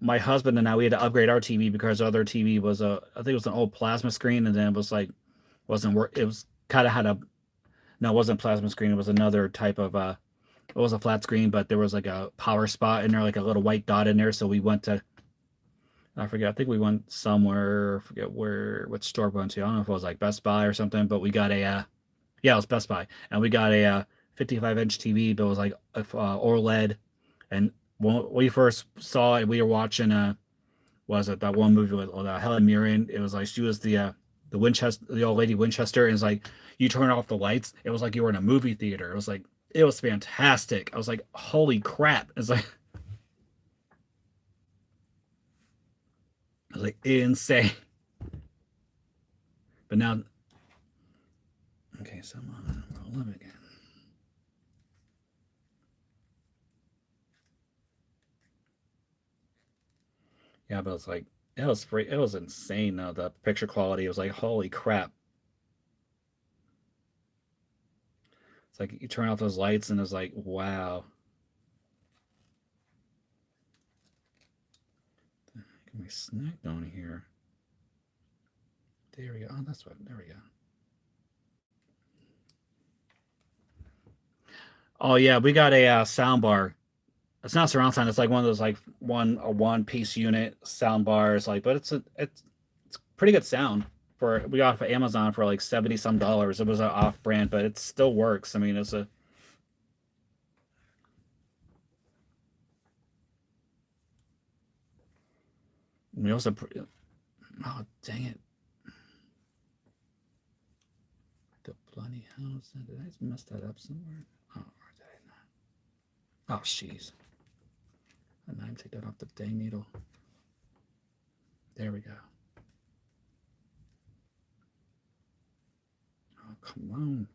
we had to upgrade our TV because our other TV was I think it was an old plasma screen, and then it was like wasn't work it was kind of had a no, it wasn't plasma screen, it was another type of it was a flat screen, but there was like a power spot in there, like a little white dot in there. So we went to I forget, I think we went somewhere, I forget what store we went to. I don't know if it was like Best Buy or something, but we got a yeah, it was Best Buy, and we got a 55-inch TV, but it was like OLED. And when we first saw it, we were watching was it that one movie with Helen Mirren? It was like she was the Winchester, the old lady Winchester, and it's like you turn off the lights, it was like you were in a movie theater. It was like it was fantastic. I was like, holy crap! It's like it was like insane. But now, okay, so I'm on roll 11 again. Yeah, but it's like it was free. It was insane. Though the picture quality was like, holy crap! It's like you turn off those lights and it's like, wow. Get my snack down here. There we go. Oh, that's what. There we go. Oh yeah, we got a sound bar. It's not surround sound. It's like one of those like a one piece unit sound bars. Like, but it's pretty good sound for we got it for Amazon for like 70 some dollars. It was an off brand, but it still works. I mean, it's a we also oh dang it. The bloody house. Did I mess that up somewhere? Oh, or did I not? Oh, jeez. And I take that off the dang needle. There we go. Oh, come on.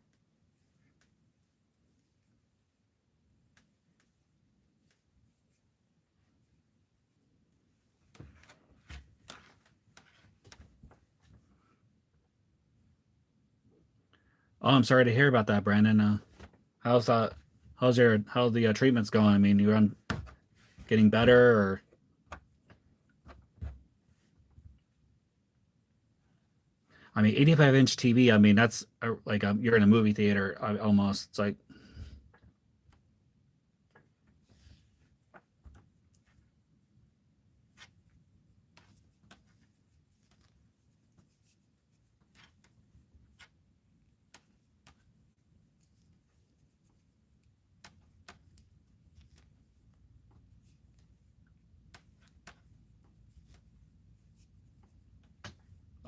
Oh, I'm sorry to hear about that, Brandon. How's how's the treatments going? I mean, you're on getting better, or I mean, 85-inch TV. I mean, that's like you're in a movie theater almost. It's like,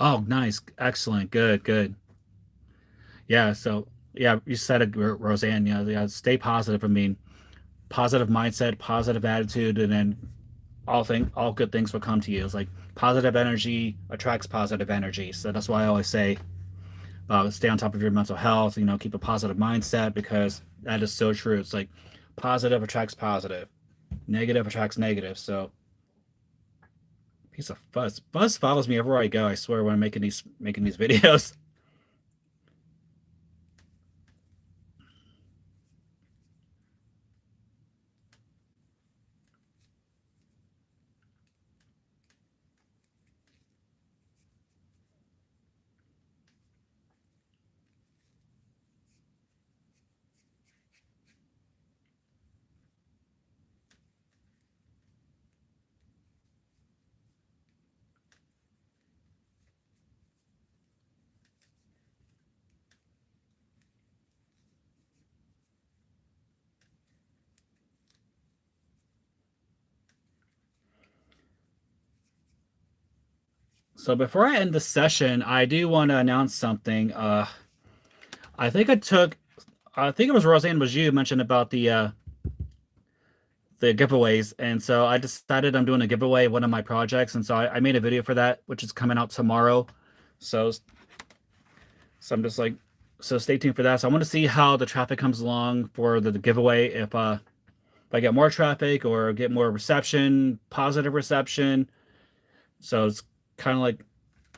oh, nice, excellent, good, good. Yeah. So yeah, you said it, Roseanne. Yeah, yeah. Stay positive. I mean, positive mindset, positive attitude, and then all good things will come to you. It's like positive energy attracts positive energy. So that's why I always say, stay on top of your mental health. You know, keep a positive mindset because that is so true. It's like positive attracts positive, negative attracts negative. So piece of fuzz. Fuzz follows me everywhere I go. I swear when I'm making these videos. So before I end the session, I do want to announce something. I think I think it was Roseanne, was you mentioned about the giveaways, and so I decided I'm doing a giveaway of one of my projects, and so I made a video for that, which is coming out tomorrow. So I'm just like, so stay tuned for that. So I want to see how the traffic comes along for the giveaway. If I get more traffic or get more reception, positive reception. So it's kind of like,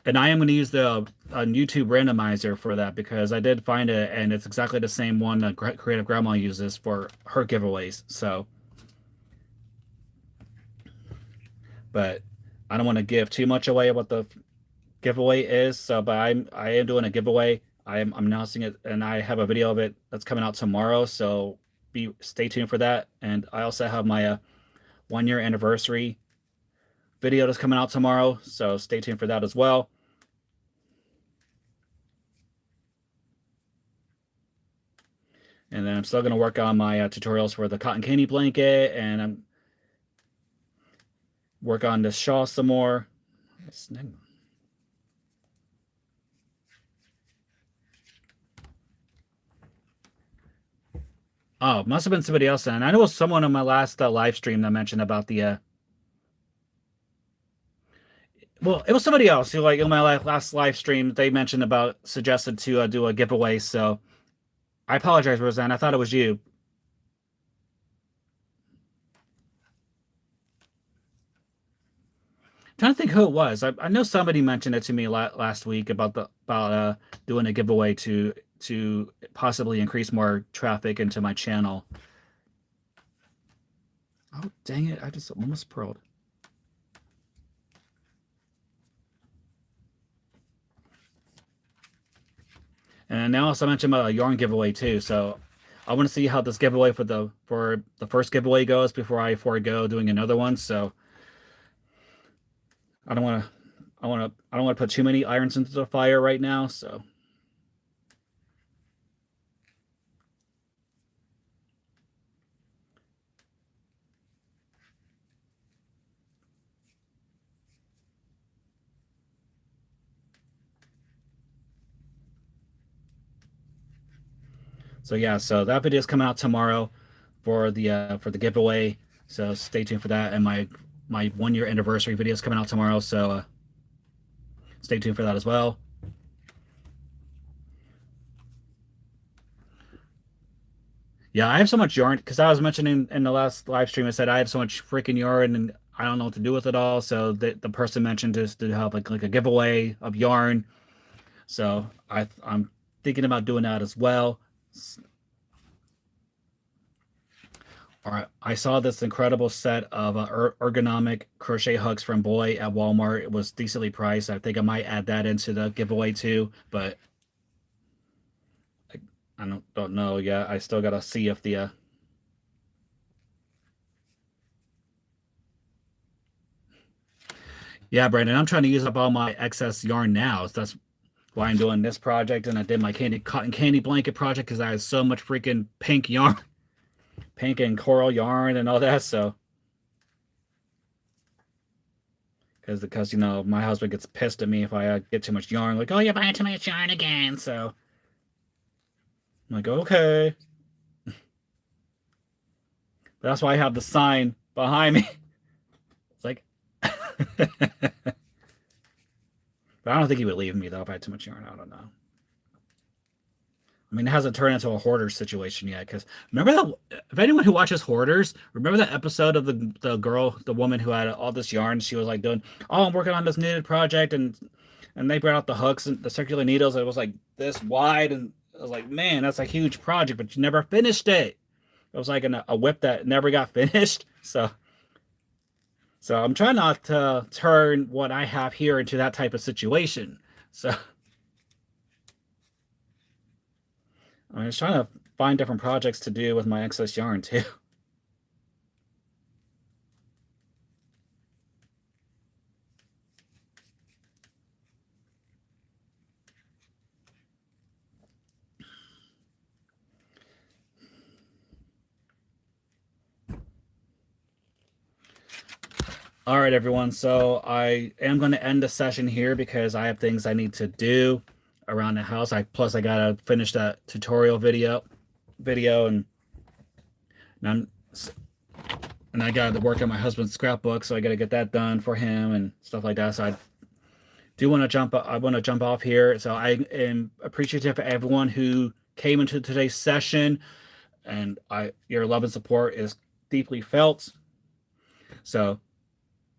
and I am going to use the YouTube randomizer for that because I did find it, and it's exactly the same one that Creative Grandma uses for her giveaways. So, but I don't want to give too much away what the giveaway is. So, but I am doing a giveaway. I'm announcing it, and I have a video of it that's coming out tomorrow. So be stay tuned for that. And I also have my 1 year anniversary video that's coming out tomorrow. So stay tuned for that as well. And then I'm still going to work on my tutorials for the cotton candy blanket, and I'm work on this shawl some more. Oh, must have been somebody else then. I know it was someone on my last live stream that mentioned about the. Well, it was somebody else who, like, in my last live stream, they mentioned about suggested to do a giveaway. So I apologize, Roseanne. I thought it was you. I'm trying to think who it was. I know somebody mentioned it to me last week about the about doing a giveaway to possibly increase more traffic into my channel. Oh, dang it. I just almost pearled. And now also mentioned about a yarn giveaway too. So I want to see how this giveaway for the first giveaway goes before I forego doing another one. So I don't want to I don't want to put too many irons into the fire right now. So yeah, so that video is coming out tomorrow for the giveaway. So stay tuned for that. And my 1 year anniversary video is coming out tomorrow. So stay tuned for that as well. Yeah, I have so much yarn because I was mentioning in the last live stream. I said I have so much freaking yarn and I don't know what to do with it all. So the person mentioned just to have like a giveaway of yarn. So I'm thinking about doing that as well. All right, I saw this incredible set of ergonomic crochet hooks from Boy at Walmart. It was decently priced. I think I might add that into the giveaway too, but I don't know yet. I still gotta see if the yeah, Brandon, I'm trying to use up all my excess yarn now. So that's why I'm doing this project, and I did my cotton candy blanket project because I had so much freaking pink yarn, pink and coral yarn and all that. So because you know my husband gets pissed at me if I get too much yarn, like, oh, you're buying too much yarn again. So I'm like, okay. That's why I have the sign behind me. It's like, but I don't think he would leave me though if I had too much yarn. I don't know. I mean, it hasn't turned into a hoarder situation yet. Because remember that if anyone who watches Hoarders, remember that episode of the woman who had all this yarn. She was like doing, oh, I'm working on this knitted project, and they brought out the hooks and the circular needles. It was like this wide, and I was like, man, that's a huge project, but you never finished it. It was like a whip that never got finished. So I'm trying not to turn what I have here into that type of situation. So I'm just trying to find different projects to do with my excess yarn too. All right, everyone. So I am going to end the session here because I have things I need to do around the house. I gotta finish that tutorial video and I'm and I gotta work on my husband's scrapbook, so I gotta get that done for him and stuff like that. So I want to jump off here. So I am appreciative of everyone who came into today's session, and your love and support is deeply felt. So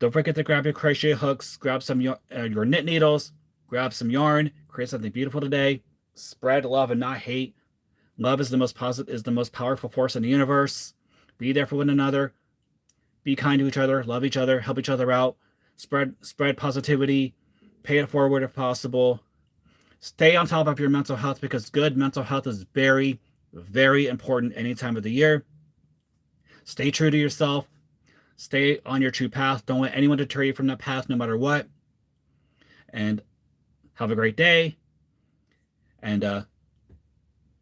don't forget to grab your crochet hooks, grab some your knit needles, grab some yarn, create something beautiful today. Spread love and not hate. Love is the most powerful force in the universe. Be there for one another. Be kind to each other. Love each other. Help each other out. Spread positivity. Pay it forward if possible. Stay on top of your mental health because good mental health is very, very important any time of the year. Stay true to yourself. Stay on your true path. Don't let anyone deter you from that path, no matter what. And have a great day. And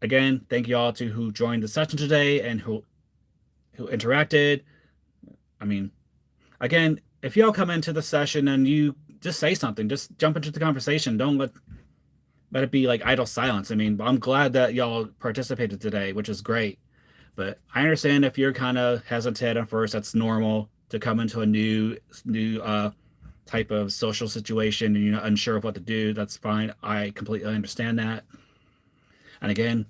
again, thank you all to who joined the session today and who interacted. I mean, again, if y'all come into the session and you just say something, just jump into the conversation. Don't let it be like idle silence. I mean, I'm glad that y'all participated today, which is great. But I understand if you're kind of hesitant at first, that's normal to come into a new type of social situation and you're not unsure of what to do. That's fine. I completely understand that. And again,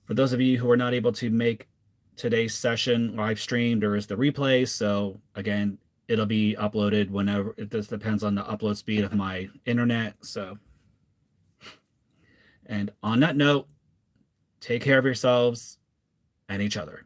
for those of you who are not able to make today's session live streamed, there is the replay. So again, it'll be uploaded whenever. It just depends on the upload speed of my internet. So, and on that note, take care of yourselves and each other.